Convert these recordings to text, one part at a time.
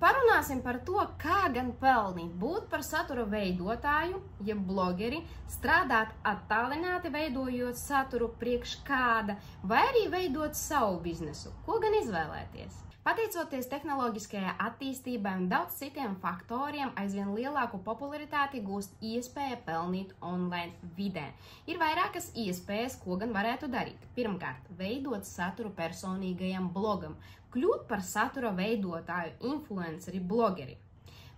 Parunāsim par to, kā gan pelnīt, būt par satura veidotāju, ja blogeri, strādāt attālināti veidojot saturu priekš kāda, vai arī veidot savu biznesu. Ko gan izvēlēties? Pateicoties tehnoloģiskajai attīstībai un daudz citiem faktoriem, aizvien lielāku popularitāti gūst iespēja pelnīt online vidē. Ir vairākas iespējas, ko gan varētu darīt. Pirmkārt, veidot saturu personīgajam blogam, kļūt par satura veidotāju, influenceri, blogeri.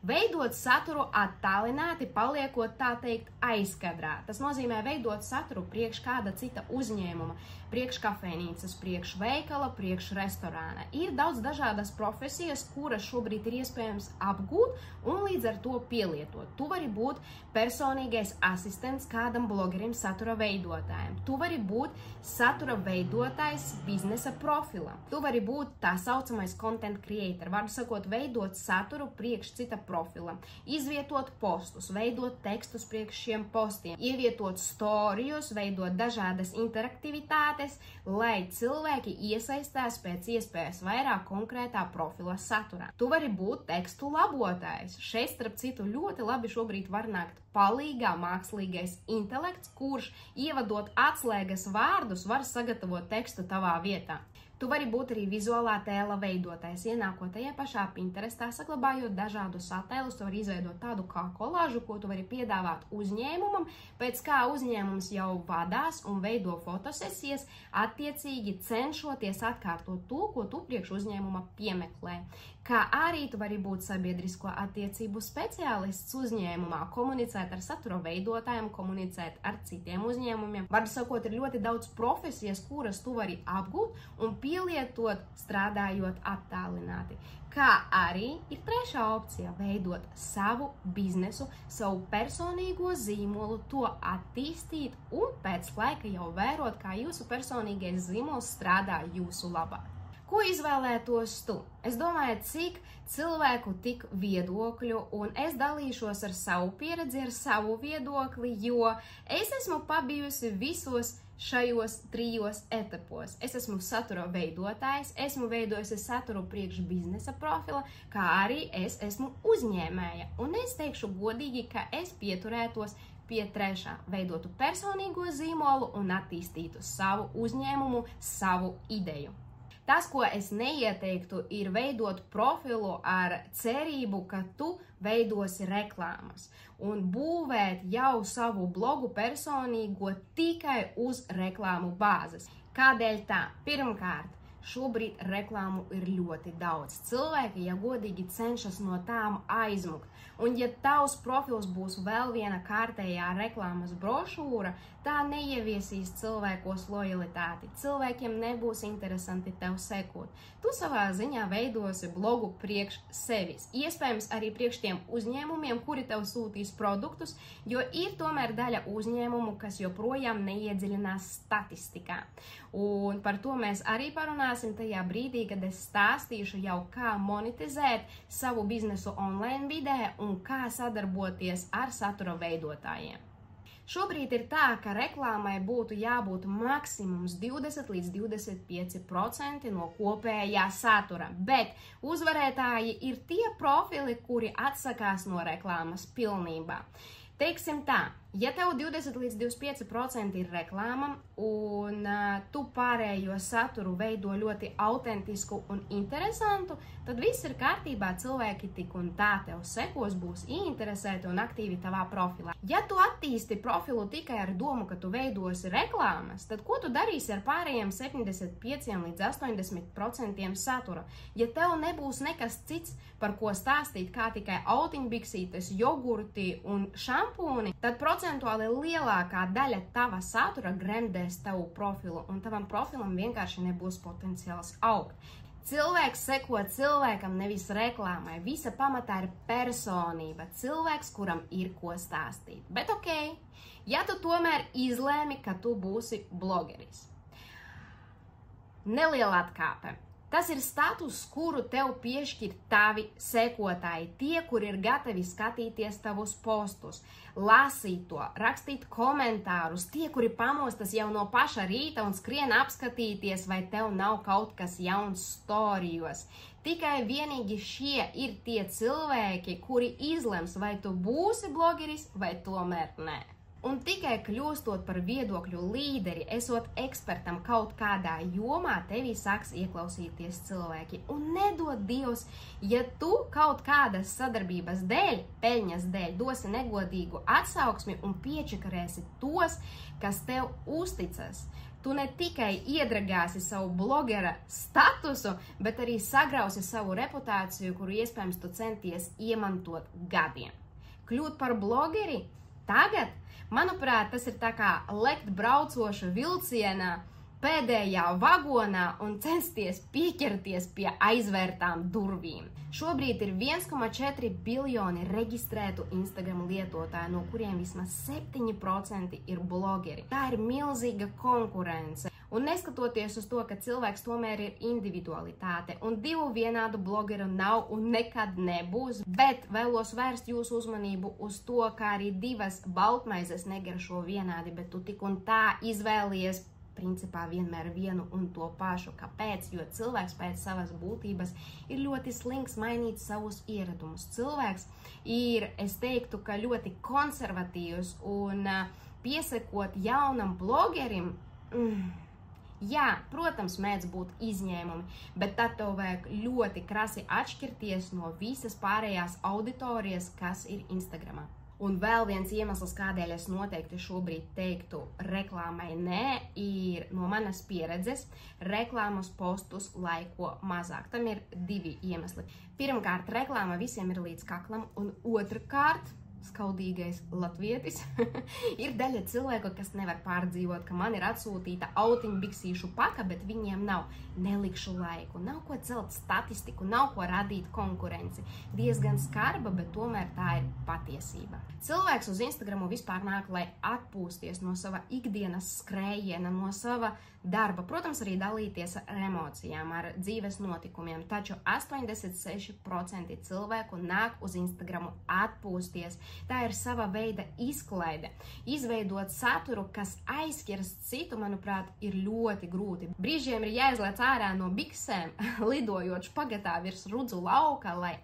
Veidot saturu attālināti, paliekot tā teikt aizkadrā. Tas nozīmē veidot saturu priekš kāda cita uzņēmuma, priekš kafejnīcas, priekš veikala, priekš restorāna. Ir daudz dažādas profesijas, kuras šobrīd ir iespējams apgūt un līdz ar to pielietot. Tu vari būt personīgais asistents kādam blogerim, satura veidotājiem. Tu vari būt satura veidotājs biznesa profilam. Tu vari būt tā saucamais content creator, vārdu sakot, veidot saturu priekš cita profilam, izvietot postus, veidot tekstus priekš šiem postiem, ievietot storijus, veidot dažādas interaktivitātes, lai cilvēki iesaistās pēc iespējas vairāk konkrētā profila saturā. Tu vari būt tekstu labotājs. Šeit, starp citu, ļoti labi šobrīd var nākt palīgā mākslīgais intelekts, kurš, ievadot atslēgas vārdus, var sagatavot tekstu tavā vietā. Tu vari būt arī vizuālā tēla veidotājs, ienākot tajā pašā Pinterestā, saglabājot dažādus attēlus, tu vari izveidot tādu kā kolāžu, ko tu vari piedāvāt uzņēmumam, pēc kā uzņēmums jau vadās un veido fotosesijas, attiecīgi cenšoties atkārtot to, ko tu priekš uzņēmuma piemeklē. Kā arī tu vari būt sabiedrisko attiecību speciālists uzņēmumā, komunicēt ar satura veidotājiem, komunicēt ar citiem uzņēmumiem. Vārdu sakot, ir ļoti daudz profesijas, kuras tu vari apgūt un pielietot strādājot attālināti. Kā arī ir trešā opcija – veidot savu biznesu, savu personīgo zīmolu, to attīstīt un pēc laika jau vērot, kā jūsu personīgais zīmols strādā jūsu labā. Ko izvēlētos tu? Es domāju, cik cilvēku tik viedokļu, un es dalīšos ar savu pieredzi, ar savu viedokli, jo es esmu pabijusi visos šajos trijos etapos. Es esmu satura veidotājs, esmu veidojusi saturu priekš biznesa profila, kā arī es esmu uzņēmēja. Un es teikšu godīgi, ka es pieturētos pie trešā, veidotu personīgo zīmolu un attīstītu savu uzņēmumu, savu ideju. Tas, ko es neieteiktu, ir veidot profilu ar cerību, ka tu veidosi reklāmas un būvēt jau savu blogu personīgo tikai uz reklāmu bāzes. Kādēļ tā? Pirmkārt, šobrīd reklāmu ir ļoti daudz. Cilvēki, ja godīgi, cenšas no tām aizmukt. Un ja tavs profils būs vēl viena kārtējā reklāmas brošūra, tā neieviesīs cilvēkos lojalitāti. Cilvēkiem nebūs interesanti tev sekot. Tu savā ziņā veidosi blogu priekš sevis. Iespējams arī priekš tiem uzņēmumiem, kuri tev sūtīs produktus, jo ir tomēr daļa uzņēmumu, kas joprojām neiedziļinās statistikā. Un par to mēs arī parunāsim tajā brīdī, kad es stāstīšu jau, kā monetizēt savu biznesu online vidē un kā sadarboties ar satura veidotājiem. Šobrīd ir tā, ka reklāmai būtu jābūt maksimums 20 līdz 25% no kopējā satura, bet uzvarētāji ir tie profili, kuri atsakās no reklāmas pilnībā. Teiksim tā, ja tev 20 līdz 25% ir reklāma un tu pārējo saturu veido ļoti autentisku un interesantu, tad viss ir kārtībā, cilvēki tik un tā tev sekos, būs ieinteresēti un aktīvi tavā profilā. Ja tu attīsti profilu tikai ar domu, ka tu veidosi reklāmas, tad ko tu darīsi ar pārējiem 75 līdz 80% satura? Ja tev nebūs nekas cits, par ko stāstīt, kā tikai autiņbiksītes, jogurti un šampūni, tad procentuāli lielākā daļa tava satura gremdēs tavu profilu, un tavam profilam vienkārši nebūs potenciāls augt. Cilvēks seko cilvēkam, nevis reklāmai. Visa pamatā ir personība, cilvēks, kuram ir ko stāstīt. Bet ok, ja tu tomēr izlēmi, ka tu būsi blogeris. Neliela atkāpe. Tas ir status, kuru tev piešķir tavi sekotāji, tie, kuri ir gatavi skatīties tavus postus, lasīt to, rakstīt komentārus, tie, kuri pamostas jau no paša rīta un skrien apskatīties, vai tev nav kaut kas jauns storijos. Tikai vienīgi šie ir tie cilvēki, kuri izlems, vai tu būsi blogeris vai tomēr nē. Un tikai kļūstot par viedokļu līderi, esot ekspertam kaut kādā jomā, tevī sāks ieklausīties cilvēki. Un nedod Dievs, ja tu kaut kādas sadarbības dēļ, peļņas dēļ, dosi negodīgu atsauksmi un piečakarēsi tos, kas tev uzticas. Tu ne tikai iedragāsi savu blogera statusu, bet arī sagrausi savu reputāciju, kuru iespējams tu centies iemantot gadiem. Kļūt par blogeri tagad? Manuprāt, tas ir tā kā lekt braucoša vilcienā pēdējā vagonā un censties pieķerties pie aizvērtām durvīm. Šobrīd ir 1,4 biljoni reģistrētu Instagram lietotāju, no kuriem vismaz 7% ir blogeri. Tā ir milzīga konkurence. Un neskatoties uz to, ka cilvēks tomēr ir individualitāte un divu vienādu blogeru nav un nekad nebūs, bet vēlos vērst jūsu uzmanību uz to, kā arī divas baltmaizes negaršo vienādi, bet tu tik un tā izvēlies principā vienmēr vienu un to pašu. Kāpēc? Jo cilvēks pēc savas būtības ir ļoti slinks mainīt savus ieradumus. Cilvēks ir, es teiktu, ka ļoti konservatīvs un piesakot jaunam blogerim, jā, protams, mēdz būt izņēmumi, bet tad tev vajag ļoti krasi atšķirties no visas pārējās auditorijas, kas ir Instagramā. Un vēl viens iemesls, kādēļ es noteikti šobrīd teiktu reklāmai nē, ir no manas pieredzes reklāmas postus laiko mazāk. Tam ir divi iemesli. Pirmkārt, reklāma visiem ir līdz kaklam, un otrkārt, skaudīgais latvietis, ir daļa cilvēku, kas nevar pārdzīvot, ka man ir atsūtīta autiņu biksīšu paka, bet viņiem nav. Nelikšu laiku, nav ko celt statistiku, nav ko radīt konkurenci. Diezgan skarba, bet tomēr tā ir patiesība. Cilvēks uz Instagramu vispār nāk, lai atpūsties no sava ikdienas skrējiena, no sava darba. Protams, arī dalīties ar emocijām, ar dzīves notikumiem, taču 86% cilvēku nāk uz Instagramu atpūsties. Tā ir sava veida izklaide. Izveidot saturu, kas aizskars citu, manuprāt, ir ļoti grūti. Brīžiem ir jāizlēc ārā no biksēm, lidojot špagatā virs rudzu lauka, lai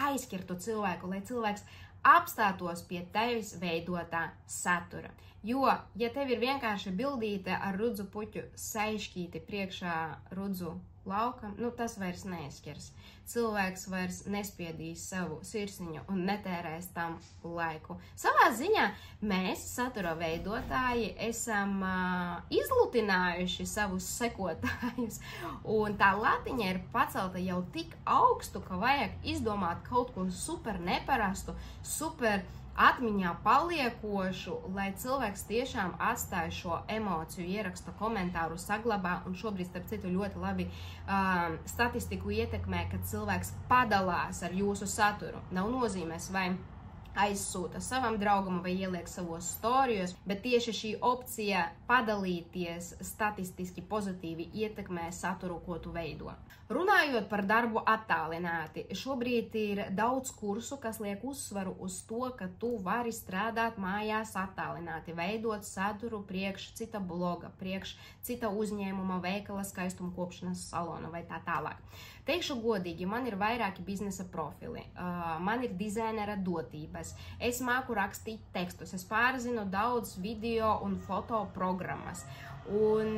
aizskirtu cilvēku, lai cilvēks apstātos pie tevis veidotā satura. Jo, ja tev ir vienkārši bildīte ar rudzu puķu saišķīti priekšā rudzu laukam, tas vairs neizskers. Cilvēks vairs nespiedīs savu sirsiņu un netērēs tam laiku. Savā ziņā mēs, satura veidotāji, esam izlutinājuši savus sekotājus, un tā latiņa ir pacelta jau tik augstu, ka vajag izdomāt kaut ko super neparastu, super atmiņā paliekošu, lai cilvēks tiešām atstāja šo emociju, ieraksta komentāru, saglabā, un šobrīd, starp citu, ļoti labi statistiku ietekmē, kad cilvēks padalās ar jūsu saturu. Nav nozīmēs, vai aizsūta savam draugam vai ieliek savos storijos, bet tieši šī opcija padalīties statistiski pozitīvi ietekmē saturu, ko tu veido. Runājot par darbu attālināti, šobrīd ir daudz kursu, kas liek uzsvaru uz to, ka tu vari strādāt mājās attālināti, veidot saturu priekš cita bloga, priekš cita uzņēmuma, veikala, skaistuma kopšanas salona vai tā tālāk. Teikšu godīgi, man ir vairāki biznesa profili, man ir dizainera dotības, es māku rakstīt tekstus, es pārzinu daudz video un foto programmas. Un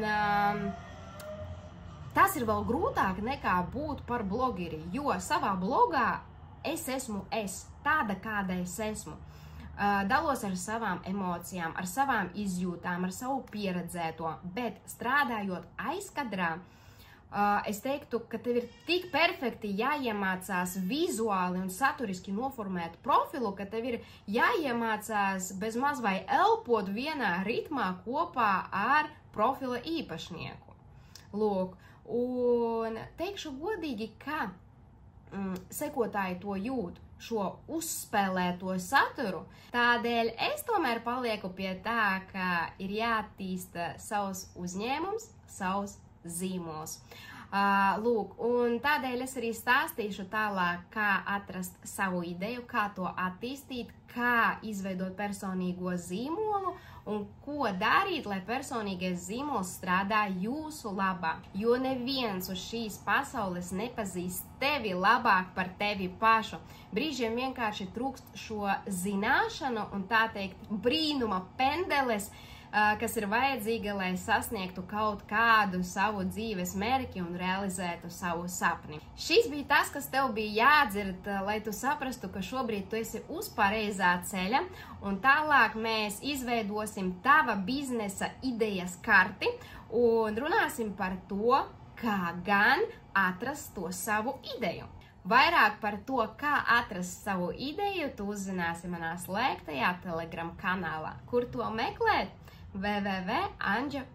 tas ir vēl grūtāk nekā būt par blogeri, jo savā blogā es esmu tāda, kāda es esmu. Dalos ar savām emocijām, ar savām izjūtām, ar savu pieredzēto, bet strādājot aizkadrā, es teiktu, ka tev ir tik perfekti jāiemācās vizuāli un saturiski noformēt profilu, ka tev ir jāiemācās bez maz vai elpot vienā ritmā kopā ar profila īpašnieku. Lūk, un teikšu godīgi, ka sekotāji to jūt, šo uzspēlēto saturu, tādēļ es tomēr palieku pie tā, ka ir jāattīsta savs uzņēmums, savs zīmols. Lūk, un tādēļ es arī stāstīšu tālāk, kā atrast savu ideju, kā to attīstīt, kā izveidot personīgo zīmolu un ko darīt, lai personīgais zīmols strādā jūsu labā. Jo neviens uz šīs pasaules nepazīst tevi labāk par tevi pašu. Brīžiem vienkārši trūkst šo zināšanu un tā teikt brīnuma pendeles, kas ir vajadzīga, lai sasniegtu kaut kādu savu dzīves mērķi un realizētu savu sapni. Šis bija tas, kas tev bija jādzird, lai tu saprastu, ka šobrīd tu esi uz pareizā ceļa, un tālāk mēs izveidosim tava biznesa idejas karti un runāsim par to, kā gan atrast to savu ideju. Vairāk par to, kā atrast savu ideju, tu uzzināsi manā slēgtajā Telegram kanālā. Kur to meklēt? www.anja.lv